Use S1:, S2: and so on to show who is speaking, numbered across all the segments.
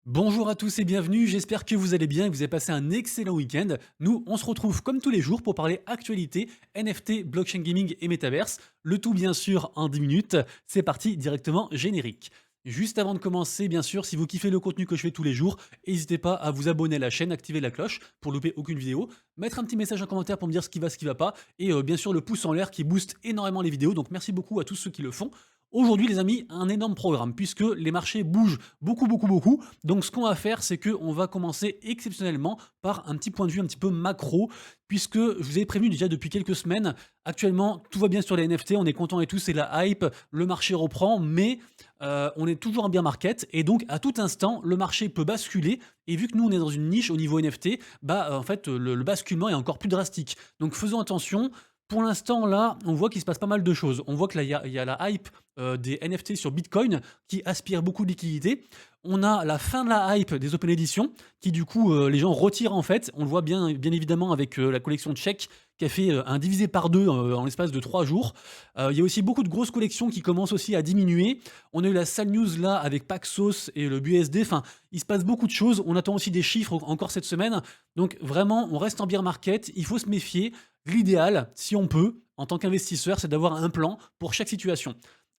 S1: Bonjour à tous et bienvenue, j'espère que vous allez bien et que vous avez passé un excellent week-end. Nous, on se retrouve comme tous les jours pour parler actualité, NFT, blockchain gaming et metaverse. Le tout bien sûr en 10 minutes. C'est parti, directement générique. Juste avant de commencer, bien sûr, si vous kiffez le contenu que je fais tous les jours, n'hésitez pas à vous abonner à la chaîne, activer la cloche pour louper aucune vidéo, mettre un petit message en commentaire pour me dire ce qui va pas, et bien sûr le pouce en l'air qui booste énormément les vidéos, donc merci beaucoup à tous ceux qui le font. Aujourd'hui les amis, un énorme programme puisque les marchés bougent beaucoup beaucoup beaucoup. Donc ce qu'on va faire, c'est qu'on va commencer exceptionnellement par un petit point de vue un petit peu macro, puisque je vous ai prévenu déjà depuis quelques semaines, actuellement tout va bien sur les NFT, on est content et tout, c'est la hype, le marché reprend, mais on est toujours en bear market et donc à tout instant, le marché peut basculer et vu que nous on est dans une niche au niveau NFT, en fait le basculement est encore plus drastique. Donc faisons attention. Pour l'instant, là, on voit qu'il se passe pas mal de choses. On voit que là, il y a la hype des NFT sur Bitcoin qui aspire beaucoup de liquidités. On a la fin de la hype des Open Edition qui, du coup, les gens retirent en fait. On le voit bien évidemment avec la collection Check qui a fait un divisé par deux en l'espace de 3 jours. Il y a aussi beaucoup de grosses collections qui commencent aussi à diminuer. On a eu la sale news là avec Paxos et le BUSD. Enfin, il se passe beaucoup de choses. On attend aussi des chiffres encore cette semaine. Donc vraiment, on reste en bear market. Il faut se méfier. L'idéal, si on peut, en tant qu'investisseur, c'est d'avoir un plan pour chaque situation.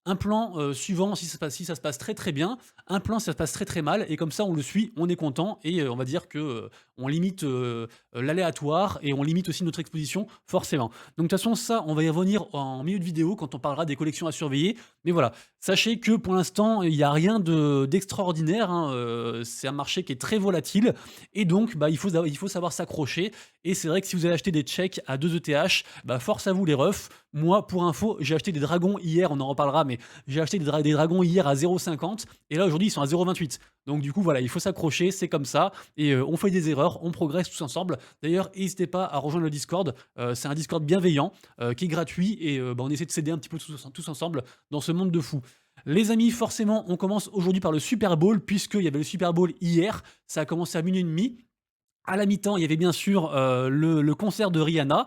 S1: Un plan suivant si ça se passe très très bien, un plan si ça se passe très très mal, et comme ça on le suit, on est content, et on va dire que on limite l'aléatoire, et on limite aussi notre exposition, forcément. Donc de toute façon ça, on va y revenir en milieu de vidéo quand on parlera des collections à surveiller, mais voilà, sachez que pour l'instant il n'y a rien d'extraordinaire, hein, c'est un marché qui est très volatile, et donc il faut savoir s'accrocher, et c'est vrai que si vous avez acheté des checks à 2 ETH, force à vous les refs. Moi, pour info, j'ai acheté des dragons hier, on en reparlera, mais j'ai acheté des dragons hier à 0,50 et là aujourd'hui ils sont à 0,28. Donc du coup voilà, il faut s'accrocher, c'est comme ça et on fait des erreurs, on progresse tous ensemble. D'ailleurs, n'hésitez pas à rejoindre le Discord, c'est un Discord bienveillant qui est gratuit et on essaie de s'aider un petit peu tous ensemble dans ce monde de fous. Les amis, forcément, on commence aujourd'hui par le Super Bowl puisqu'il y avait le Super Bowl hier, ça a commencé à minuit et demi. À la mi-temps, il y avait bien sûr, le concert de Rihanna,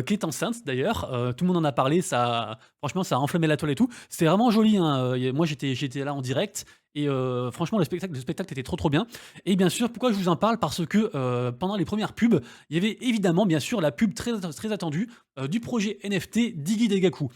S1: qui est enceinte d'ailleurs, tout le monde en a parlé, ça franchement ça a enflammé la toile et tout. C'était vraiment joli, hein, moi j'étais là en direct et franchement le spectacle était trop, trop bien et bien sûr, pourquoi je vous en parle? Parce que, pendant les premières pubs, il y avait évidemment bien sûr la pub très attendue, du projet NFT Diggy Degaku.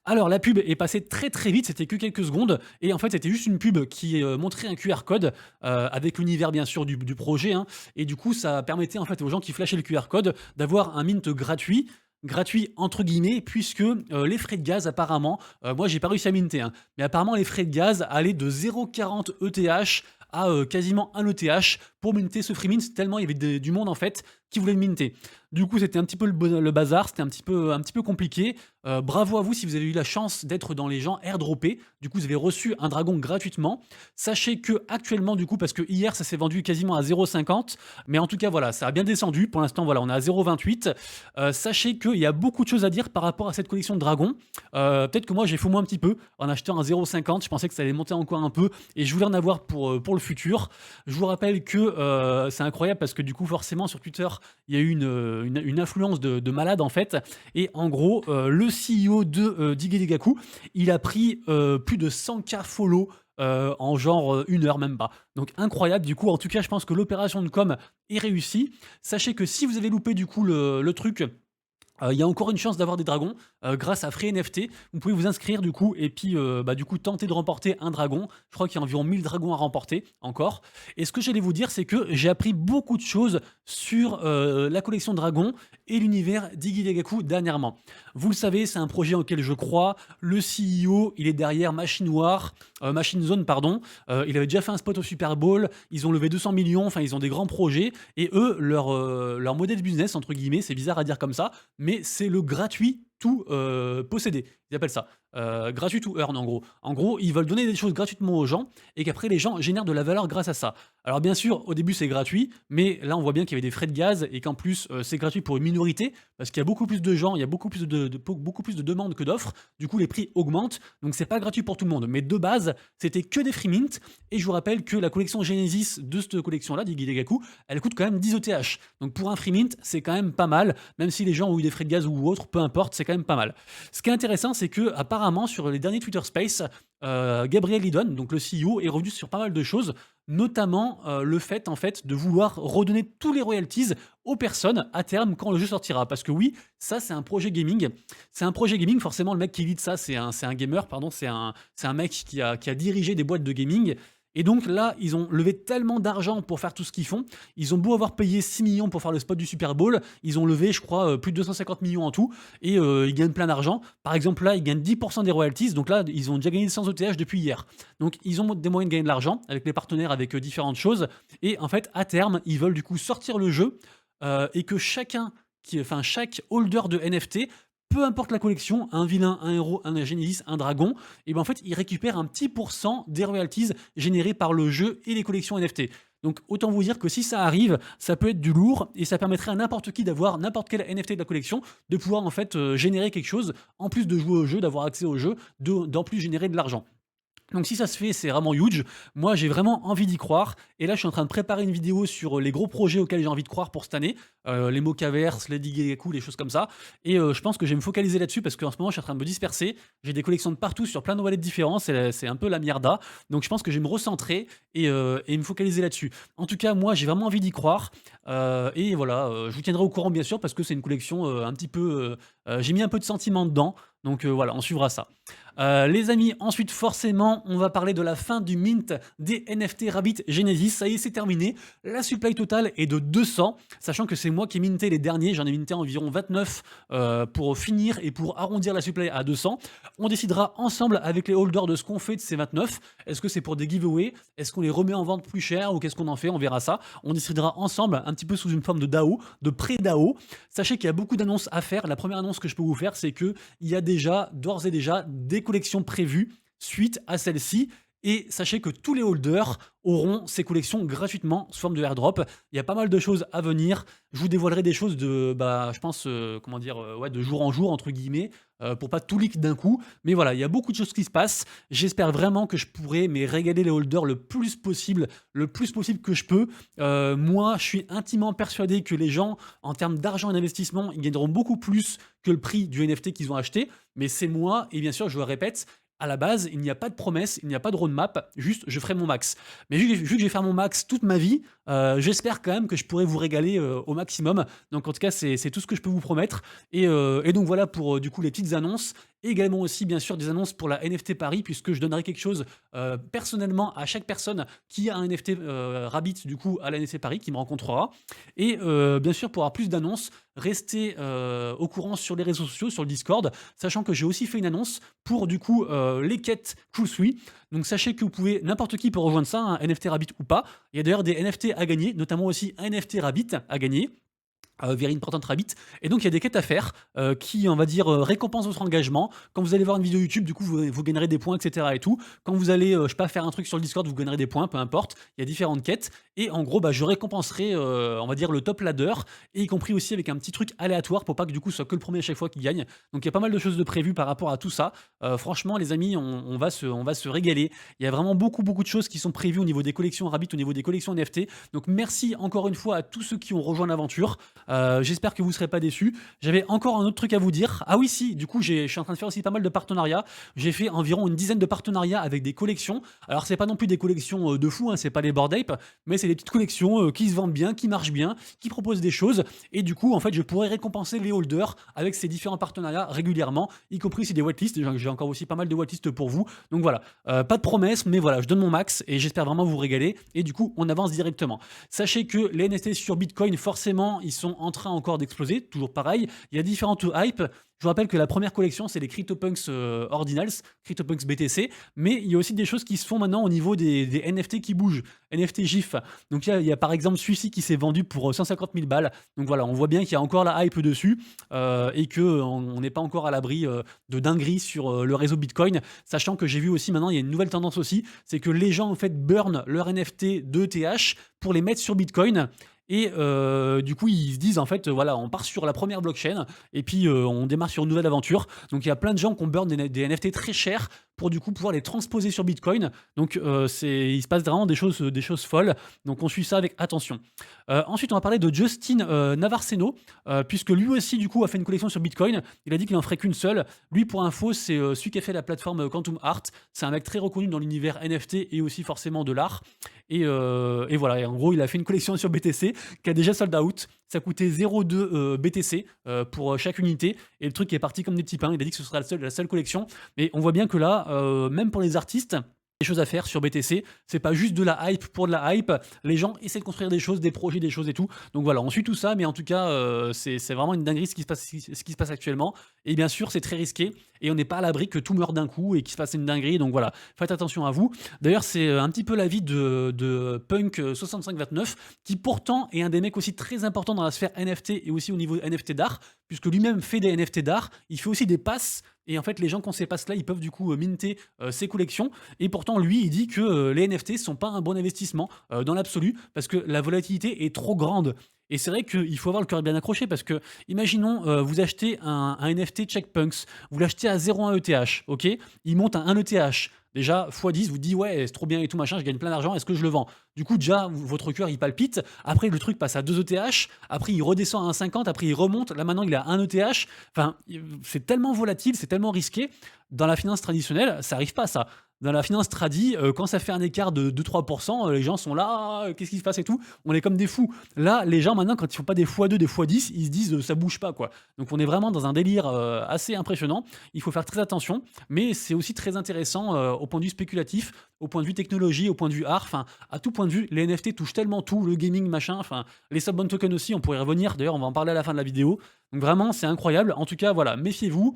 S1: Alors la pub est passée très, très vite, c'était que quelques secondes et en fait, c'était juste une pub qui, montrait un QR code, avec l'univers bien sûr du projet, hein, et du coup, ça permettait en fait aux gens qui flashaient le QR code d'avoir un mint gratuit. Gratuit entre guillemets, puisque les frais de gaz apparemment, moi j'ai pas réussi à minter, hein, mais apparemment les frais de gaz allaient de 0,40 ETH à quasiment 1 ETH pour minter ce free mint, tellement il y avait du monde en fait qui voulait le minter. Du coup, c'était un petit peu le bazar, c'était un petit peu compliqué. Bravo à vous si vous avez eu la chance d'être dans les gens airdroppés. Du coup, vous avez reçu un dragon gratuitement. Sachez que actuellement, du coup, parce que hier ça s'est vendu quasiment à 0,50, mais en tout cas voilà, ça a bien descendu. Pour l'instant, voilà, on est à 0,28. Sachez qu'il y a beaucoup de choses à dire par rapport à cette collection de dragons. Peut-être que moi j'ai fumé un petit peu en achetant un 0,50. Je pensais que ça allait monter encore un peu et je voulais en avoir pour le futur. Je vous rappelle que c'est incroyable parce que du coup, forcément, sur Twitter, il y a eu une influence de malade en fait. Et en gros, le CEO de Diggy Degaku, il a pris plus de 100K follow en genre 1 heure, même pas. Donc incroyable, du coup, en tout cas, je pense que l'opération de com est réussie. Sachez que si vous avez loupé du coup le truc, il y a encore une chance d'avoir des dragons grâce à Free NFT. Vous pouvez vous inscrire du coup et puis du coup tenter de remporter un dragon. Je crois qu'il y a environ 1000 dragons à remporter encore. Et ce que j'allais vous dire, c'est que j'ai appris beaucoup de choses sur la collection dragons et l'univers d'Iggy Legaku dernièrement. Vous le savez, c'est un projet auquel je crois. Le CEO, il est derrière Machine Zone, pardon. Il avait déjà fait un spot au Super Bowl. Ils ont levé 200 millions. Enfin, ils ont des grands projets. Et eux, leur modèle business, entre guillemets, c'est bizarre à dire comme ça, mais c'est le gratuit tout posséder. Ils appellent ça. Gratuit to earn en gros. En gros, ils veulent donner des choses gratuitement aux gens et qu'après les gens génèrent de la valeur grâce à ça. Alors bien sûr, au début c'est gratuit, mais là on voit bien qu'il y avait des frais de gaz et qu'en plus c'est gratuit pour une minorité parce qu'il y a beaucoup plus de gens, il y a beaucoup plus beaucoup plus de demandes que d'offres. Du coup les prix augmentent, donc c'est pas gratuit pour tout le monde. Mais de base, c'était que des free mint et je vous rappelle que la collection Genesis de cette collection là, d'Iggy Legaku, elle coûte quand même 10 ETH. Donc pour un free mint, c'est quand même pas mal, même si les gens ont eu des frais de gaz ou autre, peu importe, c'est quand même pas mal. Ce qui est intéressant, c'est que apparemment sur les derniers Twitter Space, Gabriel Lidon, donc le CEO, est revenu sur pas mal de choses, notamment le fait en fait de vouloir redonner tous les royalties aux personnes à terme quand le jeu sortira. Parce que oui, ça c'est un projet gaming. C'est un projet gaming, forcément le mec qui lead ça, c'est un gamer, pardon, c'est un mec qui a dirigé des boîtes de gaming. Et donc là, ils ont levé tellement d'argent pour faire tout ce qu'ils font. Ils ont beau avoir payé 6 millions pour faire le spot du Super Bowl, ils ont levé, je crois, plus de 250 millions en tout, et ils gagnent plein d'argent. Par exemple, là, ils gagnent 10% des royalties, donc là, ils ont déjà gagné 100 ETH depuis hier. Donc, ils ont des moyens de gagner de l'argent avec les partenaires, avec différentes choses. Et en fait, à terme, ils veulent du coup sortir le jeu et que chaque holder de NFT, peu importe la collection, un vilain, un héros, un Genesis, un dragon, et ben en fait, il récupère un petit pourcent des royalties générées par le jeu et les collections NFT. Donc autant vous dire que si ça arrive, ça peut être du lourd et ça permettrait à n'importe qui d'avoir n'importe quel NFT de la collection, de pouvoir en fait générer quelque chose, en plus de jouer au jeu, d'avoir accès au jeu, d'en plus générer de l'argent. Donc si ça se fait, c'est vraiment huge. Moi, j'ai vraiment envie d'y croire. Et là, je suis en train de préparer une vidéo sur les gros projets auxquels j'ai envie de croire pour cette année. Les Mocaverse, les Digeku, les choses comme ça. Et je pense que je vais me focaliser là-dessus parce qu'en ce moment, je suis en train de me disperser. J'ai des collections de partout sur plein de wallets différents. C'est un peu la mierda. Donc je pense que je vais me recentrer et me focaliser là-dessus. En tout cas, moi, j'ai vraiment envie d'y croire. Et voilà, je vous tiendrai au courant, bien sûr, parce que c'est une collection un petit peu... j'ai mis un peu de sentiment dedans. Donc voilà, on suivra ça. Les amis, ensuite forcément, on va parler de la fin du mint des NFT Rabbit Genesis. Ça y est, c'est terminé. La supply totale est de 200, sachant que c'est moi qui ai minté les derniers. J'en ai minté environ 29 pour finir et pour arrondir la supply à 200. On décidera ensemble avec les holders de ce qu'on fait de ces 29. Est-ce que c'est pour des giveaways? Est-ce qu'on les remet en vente plus cher ou qu'est-ce qu'on en fait? On verra ça. On décidera ensemble, un petit peu sous une forme de DAO, de pré-DAO. Sachez qu'il y a beaucoup d'annonces à faire. La première annonce que je peux vous faire, c'est qu'il y a déjà, d'ores et déjà, des collections prévues suite à celle-ci. Et sachez que tous les holders auront ces collections gratuitement sous forme de airdrop. Il y a pas mal de choses à venir. Je vous dévoilerai des choses de, je pense, ouais, de jour en jour, entre guillemets, pour pas tout leak d'un coup. Mais voilà, il y a beaucoup de choses qui se passent. J'espère vraiment que je pourrai régaler les holders le plus possible que je peux. Moi, je suis intimement persuadé que les gens, en termes d'argent et d'investissement, ils gagneront beaucoup plus que le prix du NFT qu'ils ont acheté. Mais c'est moi, et bien sûr, je le répète, à la base, il n'y a pas de promesse, il n'y a pas de roadmap, juste je ferai mon max. Mais vu que je vais faire mon max toute ma vie, j'espère quand même que je pourrai vous régaler au maximum. Donc en tout cas, c'est tout ce que je peux vous promettre. Et donc voilà pour du coup les petites annonces. Également aussi bien sûr des annonces pour la NFT Paris, puisque je donnerai quelque chose personnellement à chaque personne qui a un NFT Rabbit du coup à la NFT Paris, qui me rencontrera. Et bien sûr pour avoir plus d'annonces, restez au courant sur les réseaux sociaux, sur le Discord, sachant que j'ai aussi fait une annonce pour du coup les quêtes Cool Sui. Donc sachez que vous pouvez, n'importe qui peut rejoindre ça, un NFT Rabbit ou pas. Il y a d'ailleurs des NFT à gagner, notamment aussi un NFT Rabbit à gagner. Very Important Rabbit. Et donc il y a des quêtes à faire qui, on va dire, récompensent votre engagement. Quand vous allez voir une vidéo YouTube, du coup, vous gagnerez des points, etc. et tout. Quand vous allez, je sais pas, faire un truc sur le Discord, vous gagnerez des points, peu importe. Il y a différentes quêtes. Et en gros, je récompenserai, on va dire, le top ladder, et y compris aussi avec un petit truc aléatoire pour pas que du coup ce soit que le premier à chaque fois qui gagne. Donc il y a pas mal de choses de prévues par rapport à tout ça. Franchement, les amis, on va se régaler. Il y a vraiment beaucoup de choses qui sont prévues au niveau des collections Rabbit, au niveau des collections NFT. Donc merci encore une fois à tous ceux qui ont rejoint l'aventure. J'espère que vous ne serez pas déçus. J'avais encore un autre truc à vous dire. Ah oui, si, du coup, je suis en train de faire aussi pas mal de partenariats. J'ai fait environ une dizaine de partenariats avec des collections. Alors, c'est pas non plus des collections de fou, hein, c'est pas les Bored Ape, mais c'est des petites collections qui se vendent bien, qui marchent bien, qui proposent des choses. Et du coup, en fait, je pourrais récompenser les holders avec ces différents partenariats régulièrement, y compris si des whitelists. J'ai encore aussi pas mal de whitelists pour vous. Donc voilà, pas de promesses, mais voilà, je donne mon max et j'espère vraiment vous régaler. Et du coup, on avance directement. Sachez que les NFT sur Bitcoin, forcément, ils sont en train encore d'exploser, toujours pareil. Il y a différentes hypes. Je vous rappelle que la première collection, c'est les CryptoPunks Ordinals, CryptoPunks BTC, mais il y a aussi des choses qui se font maintenant au niveau des NFT qui bougent, NFT GIF. Donc il y a par exemple celui-ci qui s'est vendu pour 150 000 balles. Donc voilà, on voit bien qu'il y a encore la hype dessus et qu'on n'est pas encore à l'abri de dingueries sur le réseau Bitcoin, sachant que j'ai vu aussi maintenant, il y a une nouvelle tendance aussi, c'est que les gens en fait burn leur NFT de ETH pour les mettre sur Bitcoin. Et du coup, ils se disent en fait, voilà, on part sur la première blockchain et puis on démarre sur une nouvelle aventure. Donc il y a plein de gens qui ont burn des NFT très chers pour du coup pouvoir les transposer sur Bitcoin. Donc il se passe vraiment des choses folles. Donc on suit ça avec attention. Ensuite, on va parler de Justin Navarceno, puisque lui aussi du coup a fait une collection sur Bitcoin. Il a dit qu'il en ferait qu'une seule. Lui, pour info, c'est celui qui a fait la plateforme Quantum Art. C'est un mec très reconnu dans l'univers NFT et aussi forcément de l'art. Et voilà, et en gros, il a fait une collection sur BTC qui a déjà sold out. Ça coûtait 0,2 BTC pour chaque unité. Et le truc est parti comme des petits pains. Il a dit que ce sera la seule collection. Mais on voit bien que là, même pour les artistes, des choses à faire sur BTC, c'est pas juste de la hype pour de la hype, les gens essaient de construire des choses, des projets, des choses et tout, donc voilà, on suit tout ça, mais en tout cas, c'est vraiment une dinguerie ce qui se passe actuellement, et bien sûr, c'est très risqué, et on n'est pas à l'abri que tout meure d'un coup et qu'il se passe une dinguerie, donc voilà, faites attention à vous. D'ailleurs, c'est un petit peu l'avis de Punk6529, qui pourtant est un des mecs aussi très importants dans la sphère NFT et aussi au niveau NFT d'art, puisque lui-même fait des NFT d'art, il fait aussi des passes, et en fait, les gens qui ont ces passes-là, ils peuvent du coup minter ses collections. Et pourtant, lui, il dit que les NFT ne sont pas un bon investissement dans l'absolu, parce que la volatilité est trop grande. Et c'est vrai qu'il faut avoir le cœur bien accroché, parce que, imaginons, vous achetez un NFT Checkpunks, vous l'achetez à 0,1 ETH, ok? Il monte à 1 ETH. Déjà, x10, vous dites, ouais, c'est trop bien et tout machin, je gagne plein d'argent, est-ce que je le vends? Du coup, déjà, votre cœur, il palpite. Après, le truc passe à 2 ETH. Après, il redescend à 1,50. Après, il remonte. Là, maintenant, il est à 1 ETH. Enfin, c'est tellement volatile, c'est tellement risqué. Dans la finance traditionnelle, ça n'arrive pas, ça. Dans la finance tradi, quand ça fait un écart de 2-3%, les gens sont là, ah, qu'est-ce qui se passe et tout. On est comme des fous. Là, les gens, maintenant, quand ils font pas des x2, des x10, ils se disent, ça bouge pas, quoi. Donc, on est vraiment dans un délire assez impressionnant. Il faut faire très attention. Mais c'est aussi très intéressant au point de vue spéculatif, au point de vue technologie, au point de vue art, enfin, à tout point de vue, les NFT touchent tellement tout, le gaming, machin, enfin, les sub tokens aussi, on pourrait y revenir, d'ailleurs, on va en parler à la fin de la vidéo. Donc vraiment, c'est incroyable. En tout cas, voilà, méfiez-vous.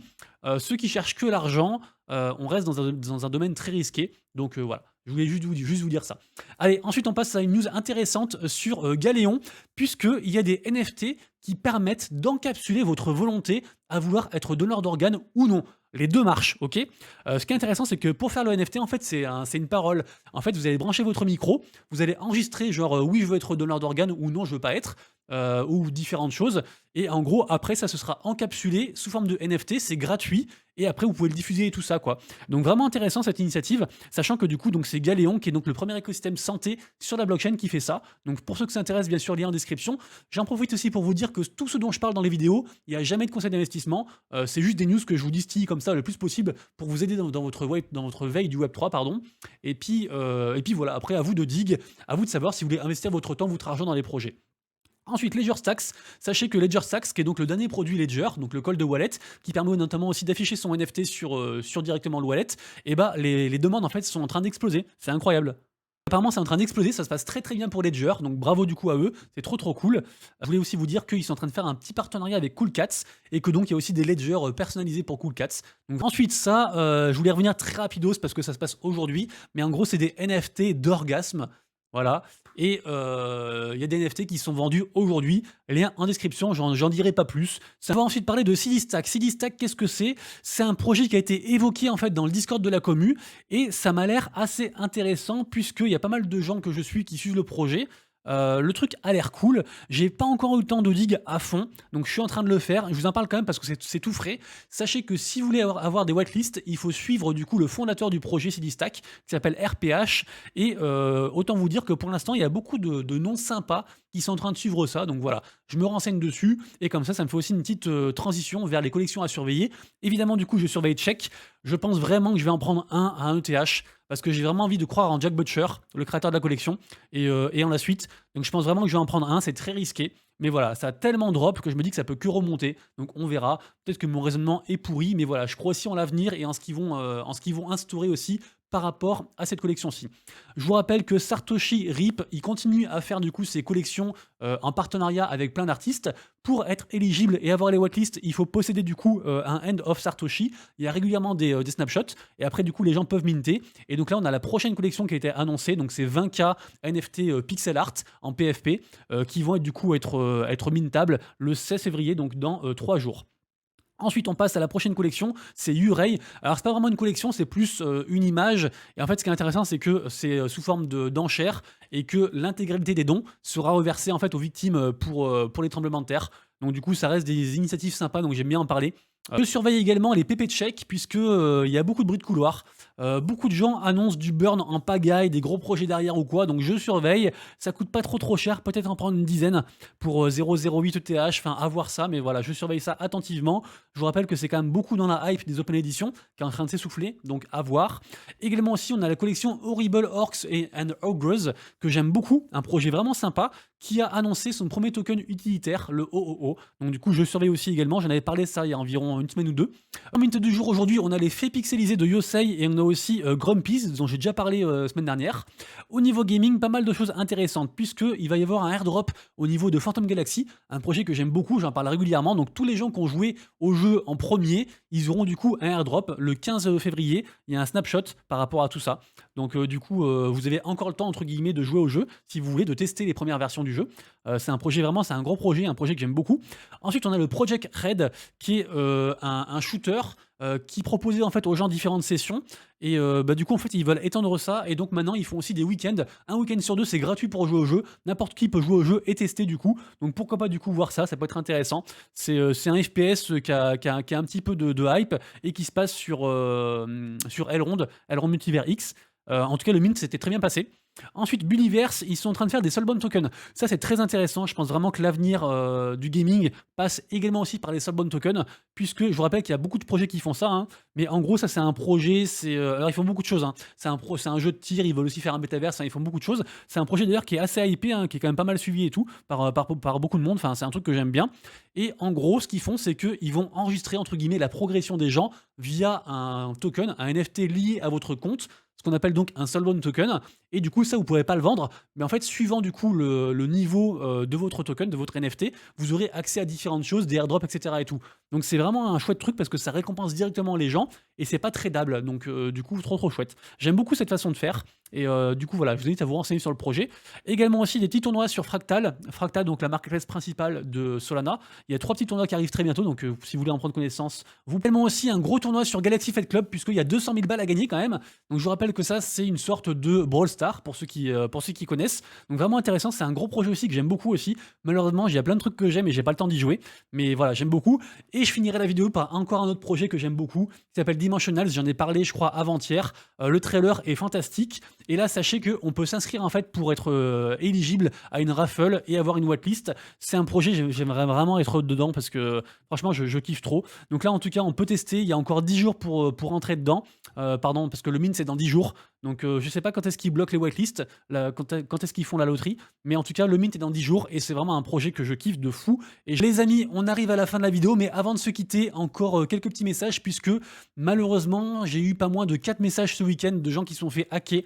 S1: Ceux qui cherchent que l'argent, on reste dans un domaine très risqué. Donc voilà, je voulais juste vous dire ça. Allez, ensuite, on passe à une news intéressante sur Galéon, puisqu'il y a des NFT qui permettent d'encapsuler votre volonté à vouloir être donneur d'organes ou non. Les deux marchent, ok. Ce qui est intéressant, c'est que pour faire le NFT, en fait, c'est une parole. En fait, vous allez brancher votre micro, vous allez enregistrer genre oui, je veux être donneur d'organes ou non, je veux pas être, ou différentes choses. Et en gros, après, ça se sera encapsulé sous forme de NFT, c'est gratuit. Et après, vous pouvez le diffuser et tout ça, quoi. Donc vraiment intéressant cette initiative, sachant que du coup, donc c'est Galéon qui est donc le premier écosystème santé sur la blockchain qui fait ça. Donc pour ceux que ça intéresse, bien sûr, lien en description. J'en profite aussi pour vous dire que tout ce dont je parle dans les vidéos, il n'y a jamais de conseil d'investissement. C'est juste des news que je vous distille comme ça le plus possible pour vous aider dans votre veille du Web3, pardon. Et puis voilà, après à vous de dig, à vous de savoir si vous voulez investir votre temps, votre argent dans les projets. Ensuite, Ledger Stacks. Sachez que Ledger Stacks, qui est donc le dernier produit Ledger, donc le call de wallet, qui permet notamment aussi d'afficher son NFT sur directement le wallet, et bah les demandes en fait sont en train d'exploser. C'est incroyable. Apparemment, c'est en train d'exploser, ça se passe très très bien pour Ledger, donc bravo du coup à eux, c'est trop cool. Je voulais aussi vous dire qu'ils sont en train de faire un petit partenariat avec Cool Cats, et que donc il y a aussi des Ledger personnalisés pour Cool Cats. Donc ensuite ça, je voulais revenir très rapidos parce que ça se passe aujourd'hui, mais en gros c'est des NFT d'orgasme, voilà. Et il y a des NFT qui sont vendus aujourd'hui. Lien en description, j'en dirai pas plus. Ça va ensuite parler de Sidistack. Sidistack, qu'est-ce que c'est? C'est un projet qui a été évoqué en fait dans le Discord de la commu et ça m'a l'air assez intéressant puisqu'il y a pas mal de gens que je suis qui suivent le projet. Le truc a l'air cool. J'ai pas encore eu le temps de dig à fond, donc je suis en train de le faire. Je vous en parle quand même parce que c'est tout frais. Sachez que si vous voulez avoir des whitelists, il faut suivre du coup le fondateur du projet Sidistack qui s'appelle RPH. Et autant vous dire que pour l'instant, il y a beaucoup de noms sympas qui sont en train de suivre ça. Donc voilà, je me renseigne dessus et comme ça me fait aussi une petite transition vers les collections à surveiller. Évidemment, du coup, je surveille Check. Je pense vraiment que je vais en prendre un à 1 ETH parce que j'ai vraiment envie de croire en Jack Butcher, le créateur de la collection, et en la suite. Donc je pense vraiment que je vais en prendre un, c'est très risqué. Mais voilà, ça a tellement drop que je me dis que ça peut que remonter. Donc on verra. Peut-être que mon raisonnement est pourri, mais voilà, je crois aussi en l'avenir et en ce qu'ils vont instaurer aussi par rapport à cette collection-ci. Je vous rappelle que Satoshi Rip, il continue à faire du coup ses collections en partenariat avec plein d'artistes. Pour être éligible et avoir les whitelists, il faut posséder du coup un End of Satoshi. Il y a régulièrement des snapshots et après du coup les gens peuvent minter. Et donc là on a la prochaine collection qui a été annoncée, donc c'est 20K NFT pixel art en PFP qui vont être du coup être mintables le 16 février, donc dans 3 jours. Ensuite, on passe à la prochaine collection, c'est Urey. Alors, c'est pas vraiment une collection, c'est plus une image. Et en fait, ce qui est intéressant, c'est que c'est sous forme d'enchères et que l'intégralité des dons sera reversée en fait aux victimes pour les tremblements de terre. Donc, du coup, ça reste des initiatives sympas, donc j'aime bien en parler. Je surveille également les PP check puisque il y a beaucoup de bruit de couloir. Beaucoup de gens annoncent du burn en pagaille, des gros projets derrière ou quoi, donc je surveille. Ça coûte pas trop cher, peut-être en prendre une dizaine pour 0,08 ETH, enfin à voir ça, mais voilà, je surveille ça attentivement. Je vous rappelle que c'est quand même beaucoup dans la hype des Open Edition qui est en train de s'essouffler, donc à voir. Également aussi, on a la collection Horrible Orcs and Ogres que j'aime beaucoup, un projet vraiment sympa qui a annoncé son premier token utilitaire, le OOO. Donc du coup, je surveille aussi également, j'en avais parlé ça il y a environ une semaine ou deux. En mint du jour aujourd'hui, on a les faits pixelisés de Yosei et on a aussi Grumpies, dont j'ai déjà parlé semaine dernière. Au niveau gaming, pas mal de choses intéressantes, puisqu'il va y avoir un airdrop au niveau de Phantom Galaxy, un projet que j'aime beaucoup, j'en parle régulièrement. Donc tous les gens qui ont joué au jeu en premier, ils auront du coup un airdrop le 15 février. Il y a un snapshot par rapport à tout ça. Donc du coup, vous avez encore le temps, entre guillemets, de jouer au jeu, si vous voulez, de tester les premières versions du jeu. C'est un projet vraiment, c'est un gros projet, un projet que j'aime beaucoup. Ensuite, on a le Project Red, qui est un shooter qui proposait en fait aux gens différentes sessions. Et du coup, en fait, ils veulent étendre ça. Et donc maintenant, ils font aussi des week-ends. Un week-end sur deux, c'est gratuit pour jouer au jeu. N'importe qui peut jouer au jeu et tester du coup. Donc pourquoi pas du coup voir ça, ça peut être intéressant. C'est un FPS qui a un petit peu de hype et qui se passe sur Elrond Multiverse X. En tout cas, le mint s'était très bien passé. Ensuite, Bulliverse, ils sont en train de faire des Soulbound tokens. Ça, c'est très intéressant. Je pense vraiment que l'avenir du gaming passe également aussi par les Soulbound tokens, puisque je vous rappelle qu'il y a beaucoup de projets qui font ça. Hein, mais en gros, ça, c'est un projet. Alors, ils font beaucoup de choses. Hein. C'est un jeu de tir. Ils veulent aussi faire un métaverse. Hein, ils font beaucoup de choses. C'est un projet d'ailleurs qui est assez hypé, hein, qui est quand même pas mal suivi et tout par beaucoup de monde. Enfin, c'est un truc que j'aime bien. Et en gros, ce qu'ils font, c'est qu'ils vont enregistrer entre guillemets la progression des gens via un token, un NFT lié à votre compte, ce qu'on appelle donc un Soulbound token. Et du coup, ça, vous ne pourrez pas le vendre. Mais en fait, suivant du coup le niveau de votre token, de votre NFT, vous aurez accès à différentes choses, des airdrops, etc. et tout. Donc c'est vraiment un chouette truc parce que ça récompense directement les gens et c'est pas tradable. Donc du coup, trop chouette. J'aime beaucoup cette façon de faire. Et du coup, voilà, je vous invite à vous renseigner sur le projet. Également aussi des petits tournois sur Fractal. Fractal, donc la marketplace principale de Solana. Il y a 3 petits tournois qui arrivent très bientôt. Donc si vous voulez en prendre connaissance, vous également aussi un gros tournoi sur Galaxy Fight Club puisqu'il y a 200 000 balles à gagner quand même. Donc je vous rappelle que ça, c'est une sorte de Brawl Stars pour ceux qui connaissent. Donc vraiment intéressant, c'est un gros projet aussi que j'aime beaucoup aussi. Malheureusement, il y a plein de trucs que j'aime et j'ai pas le temps d'y jouer. Mais voilà, j'aime beaucoup. Et je finirai la vidéo par encore un autre projet que j'aime beaucoup, qui s'appelle Dimensionals. J'en ai parlé, je crois, avant-hier. Le trailer est fantastique. Et là, sachez qu'on peut s'inscrire en fait pour être éligible à une raffle et avoir une whitelist. C'est un projet, j'aimerais vraiment être dedans parce que franchement, je kiffe trop. Donc là, en tout cas, on peut tester. Il y a encore 10 jours pour entrer dedans. Pardon, parce que le mint, c'est dans 10 jours. Donc je sais pas quand est-ce qu'ils bloquent les whitelists, quand est-ce qu'ils font la loterie, mais en tout cas le mint est dans 10 jours et c'est vraiment un projet que je kiffe de fou. Et les amis, on arrive à la fin de la vidéo, mais avant de se quitter, encore quelques petits messages puisque malheureusement j'ai eu pas moins de 4 messages ce week-end de gens qui se sont fait hacker,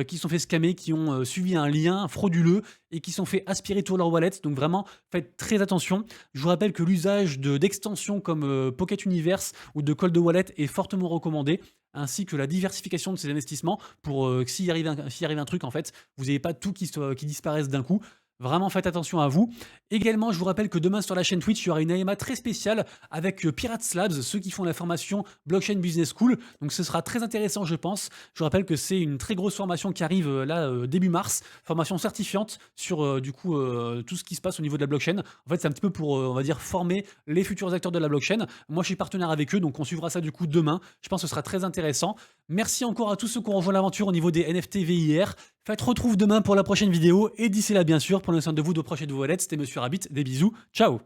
S1: qui se sont fait scammer, qui ont suivi un lien frauduleux et qui se sont fait aspirer tout leur wallet. Donc vraiment, faites très attention. Je vous rappelle que l'usage d'extensions comme Pocket Universe ou de Cold Wallet est fortement recommandé, ainsi que la diversification de ces investissements pour s'il arrive un truc, en fait, vous n'ayez pas tout qui disparaisse d'un coup. Vraiment, faites attention à vous. Également, je vous rappelle que demain sur la chaîne Twitch, il y aura une AMA très spéciale avec Pirates Labs, ceux qui font la formation Blockchain Business School. Donc ce sera très intéressant, je pense. Je vous rappelle que c'est une très grosse formation qui arrive début mars, formation certifiante sur tout ce qui se passe au niveau de la blockchain. En fait, c'est un petit peu pour, on va dire, former les futurs acteurs de la blockchain. Moi, je suis partenaire avec eux, donc on suivra ça du coup demain. Je pense que ce sera très intéressant. Merci encore à tous ceux qui ont rejoint l'aventure au niveau des NFT VIR. Faites retrouve demain pour la prochaine vidéo et d'ici là, bien sûr, prenez soin de vous, de proches et de vos wallets. C'était Monsieur Rabbit, des bisous, ciao.